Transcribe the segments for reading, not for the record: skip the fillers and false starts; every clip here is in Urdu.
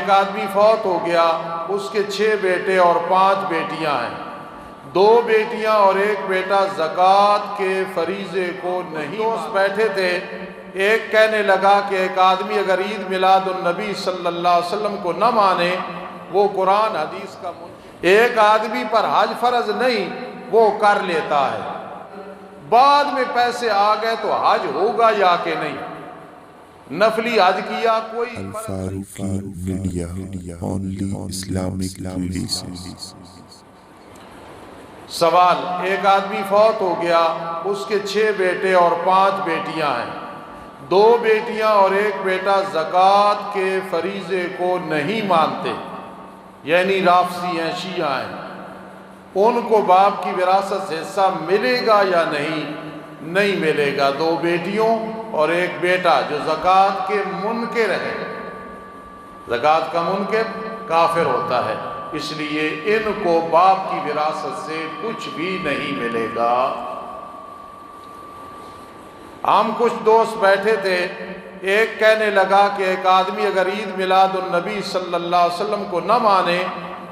ایک آدمی فوت ہو گیا، اس کے 6 بیٹے اور 5 بیٹیاں ہیں، 2 بیٹیاں اور 1 بیٹا زکوٰۃ کے فریضے کو نہیں۔ دوست بیٹھے تھے، ایک کہنے لگا کہ ایک آدمی اگر عید میلاد النبی صلی اللہ علیہ وسلم کو نہ مانے وہ قرآن حدیث کا ایک آدمی پر حج فرض نہیں وہ کر لیتا ہے، بعد میں پیسے آ گئے تو حج ہوگا یا کہ نہیں؟ نفلی حج کیا کوئی Al-Faruqi media, only Islamic relations. سوال، ایک آدمی فوت ہو گیا، اس کے 6 بیٹے اور 5 بیٹیاں ہیں، 2 بیٹیاں اور 1 بیٹا زکوٰۃ کے فریضے کو نہیں مانتے، یعنی رافضی ہیں، شیعہ ہیں، ان کو باپ کی وراثت سے حصہ ملے گا یا نہیں؟ نہیں ملے گا۔ 2 بیٹیوں اور 1 بیٹا جو زکوٰۃ کے منکر ہے، زکوٰۃ کا منکر کافر ہوتا ہے، اس لیے ان کو باپ کی وراثت سے کچھ بھی نہیں ملے گا۔ ہم کچھ دوست بیٹھے تھے، ایک کہنے لگا کہ ایک آدمی اگر عید میلاد النبی صلی اللہ علیہ وسلم کو نہ مانے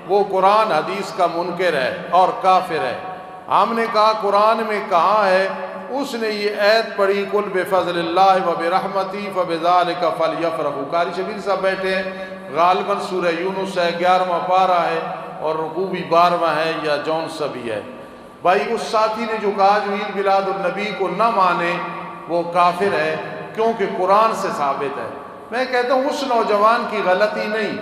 وہ قرآن حدیث کا منکر ہے اور کافر ہے۔ ہم نے کہا قرآن میں کہاں ہے؟ اس نے یہ آیت پڑھی، قل بفضل اللہ وبرحمتہ فبذلک فلیفرحوا۔ قاری شبیر صاحب بیٹھے ہیں، غالباً سورہ یونس ہے، 11واں پارہ ہے اور رکوع بھی 12واں ہے یا جون سا بھی ہے۔ بھائی اس ساتھی نے جو کہا جو عید میلاد النبی کو نہ مانے وہ کافر ہے کیونکہ قرآن سے ثابت ہے۔ میں کہتا ہوں اس نوجوان کی غلطی نہیں،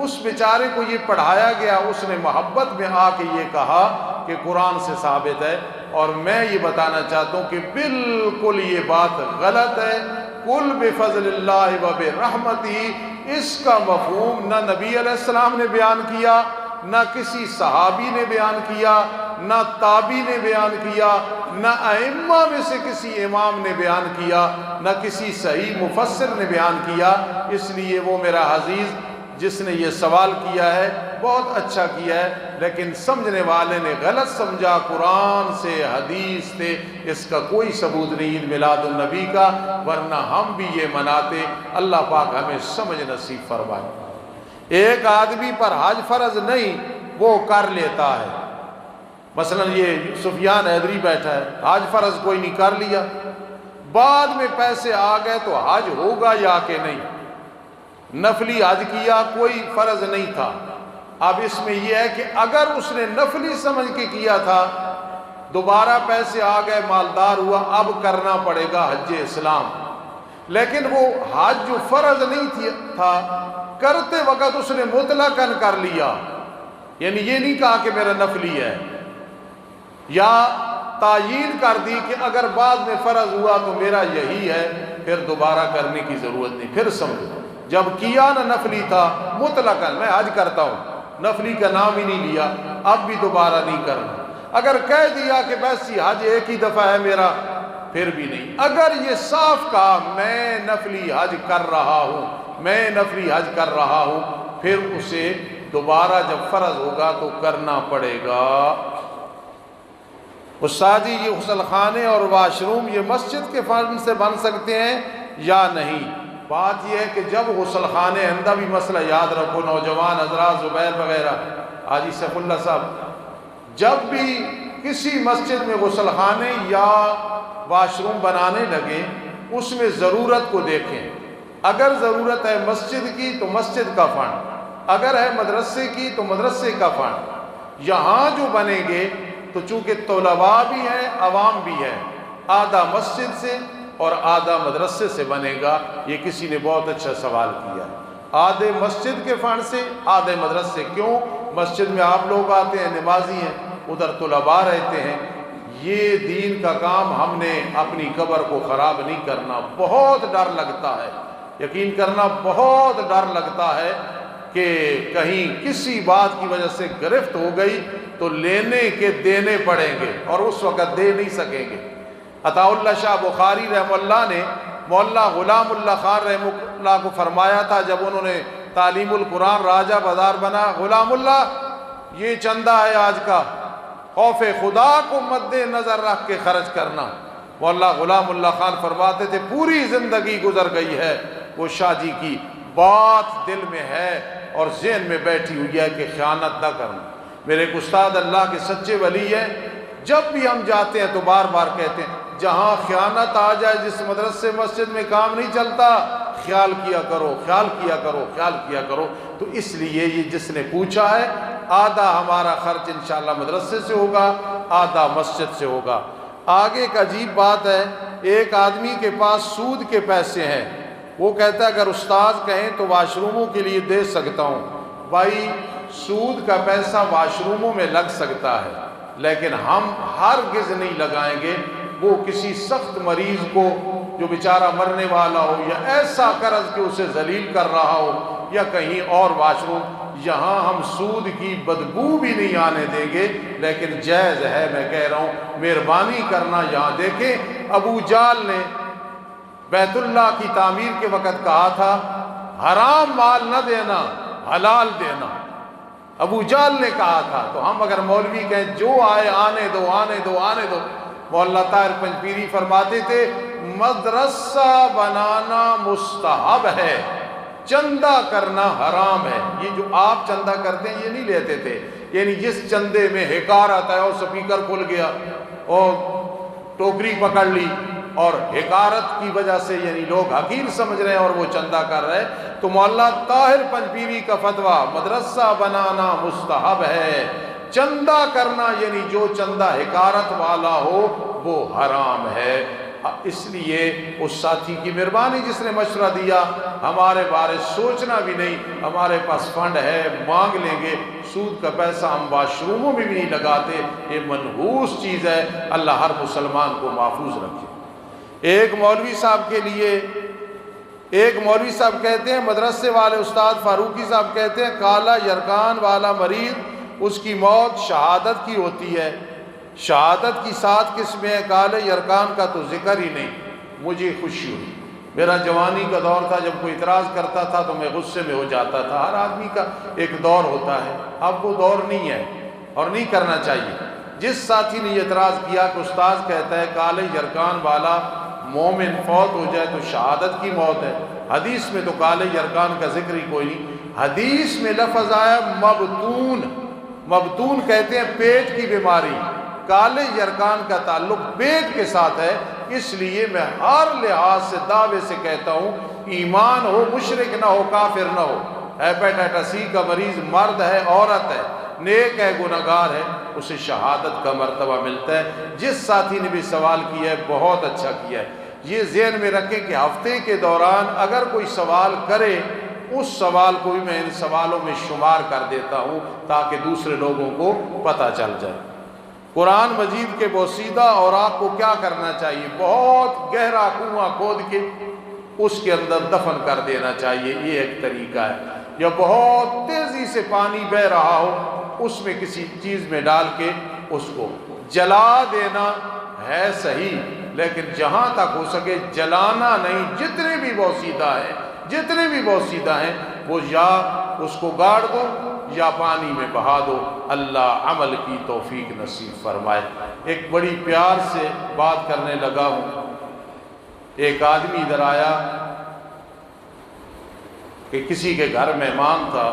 اس بیچارے کو یہ پڑھایا گیا، اس نے محبت میں آ کے یہ کہا کہ قرآن سے ثابت ہے، اور میں یہ بتانا چاہتا ہوں کہ بالکل یہ بات غلط ہے۔ قل بفضل اللہ وبرحمتہ، اس کا مفہوم نہ نبی علیہ السلام نے بیان کیا، نہ کسی صحابی نے بیان کیا، نہ تابعی نے بیان کیا، نہ ائمہ میں سے کسی امام نے بیان کیا، نہ کسی صحیح مفسر نے بیان کیا۔ اس لیے وہ میرا عزیز جس نے یہ سوال کیا ہے بہت اچھا کیا ہے، لیکن سمجھنے والے نے غلط سمجھا، قرآن سے حدیث سے اس کا کوئی ثبوت نہیں عید میلاد النبی کا، ورنہ ہم بھی یہ مناتے۔ اللہ پاک ہمیں سمجھ نصیب فرمائے۔ ایک آدمی پر حج فرض نہیں وہ کر لیتا ہے، مثلا یہ سفیان حیدری بیٹھا ہے، حج فرض کوئی نہیں کر لیا، بعد میں پیسے آ گئے تو حج ہوگا یا کہ نہیں؟ نفلی حج کیا کوئی فرض نہیں تھا۔ اب اس میں یہ ہے کہ اگر اس نے نفلی سمجھ کے کیا تھا، دوبارہ پیسے آ گئے، مالدار ہوا، اب کرنا پڑے گا حج اسلام، لیکن وہ حج جو فرض نہیں تھا کرتے وقت اس نے مطلقاً کر لیا، یعنی یہ نہیں کہا کہ میرا نفلی ہے، یا تعیین کر دی کہ اگر بعد میں فرض ہوا تو میرا یہی ہے، پھر دوبارہ کرنے کی ضرورت نہیں۔ پھر سمجھو، جب کیا نہ نفلی تھا مطلقاً میں حج کرتا ہوں، نفلی کا نام ہی نہیں لیا، اب بھی دوبارہ نہیں کرنا۔ اگر کہہ دیا کہ بس یہ حج ایک ہی دفعہ ہے میرا، پھر بھی نہیں۔ اگر یہ صاف کہا میں نفلی حج کر رہا ہوں، میں نفلی حج کر رہا ہوں، پھر اسے دوبارہ جب فرض ہوگا تو کرنا پڑے گا۔ استاد جی یہ غسل خانے اور واش روم یہ مسجد کے فنڈ سے بن سکتے ہیں یا نہیں؟ بات یہ ہے کہ جب غسل خانے اندر بھی مسئلہ یاد رکھو نوجوان حضرات، زبیر وغیرہ، حاجی سیف اللہ صاحب، جب بھی کسی مسجد میں غسل خانے یا واش روم بنانے لگے اس میں ضرورت کو دیکھیں۔ اگر ضرورت ہے مسجد کی تو مسجد کا فنڈ، اگر ہے مدرسے کی تو مدرسے کا فنڈ۔ یہاں جو بنیں گے تو چونکہ طلباء بھی ہیں عوام بھی ہے، آدھا مسجد سے اور آدھا مدرسے سے بنے گا۔ یہ کسی نے بہت اچھا سوال کیا، آدھے مسجد کے فنڈ سے آدھے مدرسے۔ کیوں؟ مسجد میں آپ لوگ آتے ہیں، نمازی ہیں، ادھر طلباء رہتے ہیں۔ یہ دین کا کام ہم نے اپنی قبر کو خراب نہیں کرنا۔ بہت ڈر لگتا ہے، یقین کرنا بہت ڈر لگتا ہے کہ کہیں کسی بات کی وجہ سے گرفت ہو گئی تو لینے کے دینے پڑیں گے اور اس وقت دے نہیں سکیں گے۔ عطا اللہ شاہ بخاری رحمہ اللہ نے مولا غلام اللہ خان رحمہ اللہ کو فرمایا تھا جب انہوں نے تعلیم القرآن راجہ بازار بنا، غلام اللہ یہ چندہ ہے آج کا، خوف خدا کو مد نظر رکھ کے خرچ کرنا۔ مولا غلام اللہ خان فرماتے تھے پوری زندگی گزر گئی ہے وہ شاہ جی کی، بات دل میں ہے اور ذہن میں بیٹھی ہوئی ہے کہ خیانت نہ کرنا۔ میرے ایک استاد اللہ کے سچے ولی ہیں، جب بھی ہم جاتے ہیں تو بار بار کہتے ہیں جہاں خیانت آ جائے، جس مدرسے مسجد میں کام نہیں چلتا، خیال کیا کرو، خیال کیا کرو، خیال کیا کرو۔ تو اس لیے یہ جس نے پوچھا ہے، آدھا ہمارا خرچ انشاءاللہ مدرسے سے ہوگا، آدھا مسجد سے ہوگا۔ آگے ایک عجیب بات ہے، ایک آدمی کے پاس سود کے پیسے ہیں، وہ کہتا ہے اگر استاذ کہیں تو واش روموں کے لیے دے سکتا ہوں۔ بھائی سود کا پیسہ واش روموں میں لگ سکتا ہے، لیکن ہم ہرگز نہیں لگائیں گے۔ وہ کسی سخت مریض کو جو بیچارہ مرنے والا ہو، یا ایسا قرض کہ اسے ذلیل کر رہا ہو، یا کہیں اور واش روم، یہاں ہم سود کی بدبو بھی نہیں آنے دیں گے، لیکن جائز ہے۔ میں کہہ رہا ہوں مہربانی کرنا۔ یہاں دیکھیں ابو جال نے بیت اللہ کی تعمیر کے وقت کہا تھا حرام مال نہ دینا، حلال دینا، ابو جال نے کہا تھا۔ تو ہم اگر مولوی کہیں جو آئے آنے دو، آنے دو، آنے دو۔ مولانا طاہر پنجپیری فرماتے تھے مدرسہ بنانا مستحب ہے، چندہ کرنا حرام ہے۔ یہ جو آپ چندہ کرتے ہیں یہ نہیں لیتے تھے، یعنی جس چندے میں حکارت ہے، اور سپیکر کھل گیا اور ٹوکری پکڑ لی، اور حکارت کی وجہ سے یعنی لوگ حقیر سمجھ رہے ہیں اور وہ چندہ کر رہے ہیں۔ تو مولانا طاہر پنجپیری کا فتویٰ مدرسہ بنانا مستحب ہے، چندہ کرنا یعنی جو چندہ حکارت والا ہو وہ حرام ہے۔ اس لیے اس ساتھی کی مہربانی جس نے مشورہ دیا، ہمارے بارے سوچنا بھی نہیں، ہمارے پاس فنڈ ہے مانگ لیں گے۔ سود کا پیسہ ہم واش روموں میں بھی نہیں لگاتے، یہ منحوس چیز ہے۔ اللہ ہر مسلمان کو محفوظ رکھے۔ ایک مولوی صاحب کہتے ہیں، مدرسے والے استاد فاروقی صاحب کہتے ہیں کالا یرکان والا مریض اس کی موت شہادت کی ہوتی ہے۔ شہادت کی 7 قسمیں ہیں، کالے یرکان کا تو ذکر ہی نہیں۔ مجھے خوشی ہوئی، میرا جوانی کا دور تھا، جب کوئی اعتراض کرتا تھا تو میں غصے میں ہو جاتا تھا۔ ہر آدمی کا ایک دور ہوتا ہے، اب وہ دور نہیں ہے اور نہیں کرنا چاہیے۔ جس ساتھی نے یہ اعتراض کیا کہ استاذ کہتا ہے کالے یرکان والا مومن فوت ہو جائے تو شہادت کی موت ہے، حدیث میں تو کالے یرکان کا ذکر ہی کوئی نہیں۔ حدیث میں لفظ آیا مبتون، مبتون کہتے ہیں پیٹ کی بیماری، کالے یرکان کا تعلق پیٹ کے ساتھ ہے۔ اس لیے میں ہر لحاظ سے دعوے سے کہتا ہوں ایمان ہو، مشرک نہ ہو، کافر نہ ہو، ہیپیٹائٹس سی کا مریض مرد ہے عورت ہے، نیک ہے گناہگار ہے، اسے شہادت کا مرتبہ ملتا ہے۔ جس ساتھی نے بھی سوال کیا ہے بہت اچھا کیا ہے۔ یہ ذہن میں رکھیں کہ ہفتے کے دوران اگر کوئی سوال کرے اس سوال کو بھی میں ان سوالوں میں شمار کر دیتا ہوں تاکہ دوسرے لوگوں کو پتہ چل جائے۔ قرآن مجید کے بوسیدہ اوراق کو کیا کرنا چاہیے؟ بہت گہرا کنواں کھود کے اس کے اندر دفن کر دینا چاہیے، یہ ایک طریقہ ہے۔ یا بہت تیزی سے پانی بہہ رہا ہو اس میں کسی چیز میں ڈال کے اس کو جلا دینا ہے صحیح، لیکن جہاں تک ہو سکے جلانا نہیں۔ جتنے بھی بوسیدہ ہیں وہ یا اس کو گاڑ دو یا پانی میں بہا دو۔ اللہ عمل کی توفیق نصیب فرمائے۔ ایک بڑی پیار سے بات کرنے لگا ہوں، ایک آدمی ادھر آیا کہ کسی کے گھر مہمان تھا،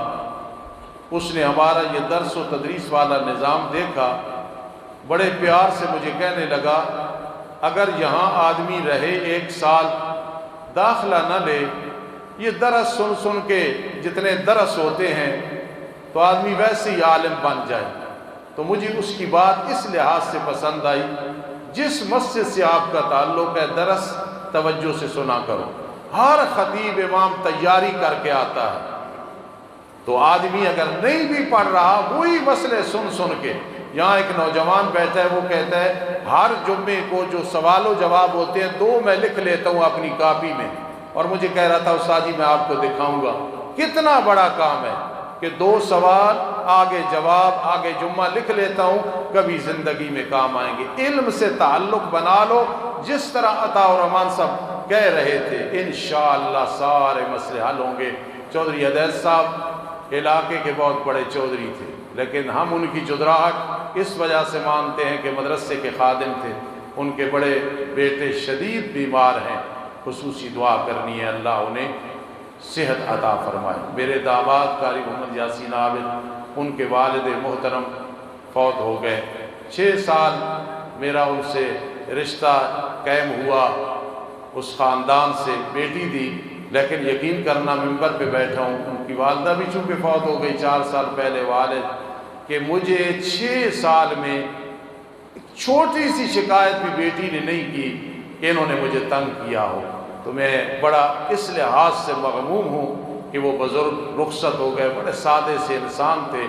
اس نے ہمارا یہ درس و تدریس والا نظام دیکھا، بڑے پیار سے مجھے کہنے لگا اگر یہاں آدمی رہے 1 سال داخلہ نہ لے، یہ درس سن سن کے جتنے درس ہوتے ہیں تو آدمی ویسے ہی عالم بن جائے۔ تو مجھے اس کی بات اس لحاظ سے پسند آئی، جس مسجد سے آپ کا تعلق ہے درس توجہ سے سنا کرو۔ ہر خطیب امام تیاری کر کے آتا ہے، تو آدمی اگر نہیں بھی پڑھ رہا وہی مسئلے سن سن کے، یہاں ایک نوجوان بیٹھا ہے وہ کہتا ہے ہر جمعے کو جو سوال و جواب ہوتے ہیں 2 میں لکھ لیتا ہوں اپنی کاپی میں، اور مجھے کہہ رہا تھا استاد جی میں آپ کو دکھاؤں گا کتنا بڑا کام ہے کہ 2 سوال آگے جواب آگے جمعہ لکھ لیتا ہوں، کبھی زندگی میں کام آئیں گے۔ علم سے تعلق بنا لو، جس طرح عطا الرحمان صاحب کہہ رہے تھے انشاءاللہ سارے مسئلے حل ہوں گے۔ چودھری حدیث صاحب علاقے کے بہت بڑے چودھری تھے، لیکن ہم ان کی چودراہٹ اس وجہ سے مانتے ہیں کہ مدرسے کے خادم تھے، ان کے بڑے بیٹے شدید بیمار ہیں، خصوصی دعا کرنی ہے اللہ انہیں صحت عطا فرمائے۔ میرے داماد قاری محمد یاسین عابد، ان کے والد محترم فوت ہو گئے۔ 6 سال میرا ان سے رشتہ قائم ہوا، اس خاندان سے بیٹی دی، لیکن یقین کرنا ممبر پہ بیٹھا ہوں، ان کی والدہ بھی چونکہ فوت ہو گئی 4 سال پہلے، والد، کہ مجھے 6 سال میں ایک چھوٹی سی شکایت بھی بیٹی نے نہیں کی کہ انہوں نے مجھے تنگ کیا ہو۔ تو میں بڑا اس لحاظ سے مغموم ہوں کہ وہ بزرگ رخصت ہو گئے، بڑے سادے سے انسان تھے،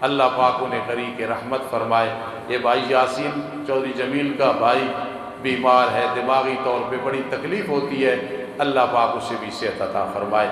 اللہ پاک انہیں غریق رحمت فرمائے۔ یہ بھائی یاسین چودھری جمیل کا بھائی بیمار ہے، دماغی طور پہ بڑی تکلیف ہوتی ہے، اللہ پاک اسے بھی صحت عطا فرمائے۔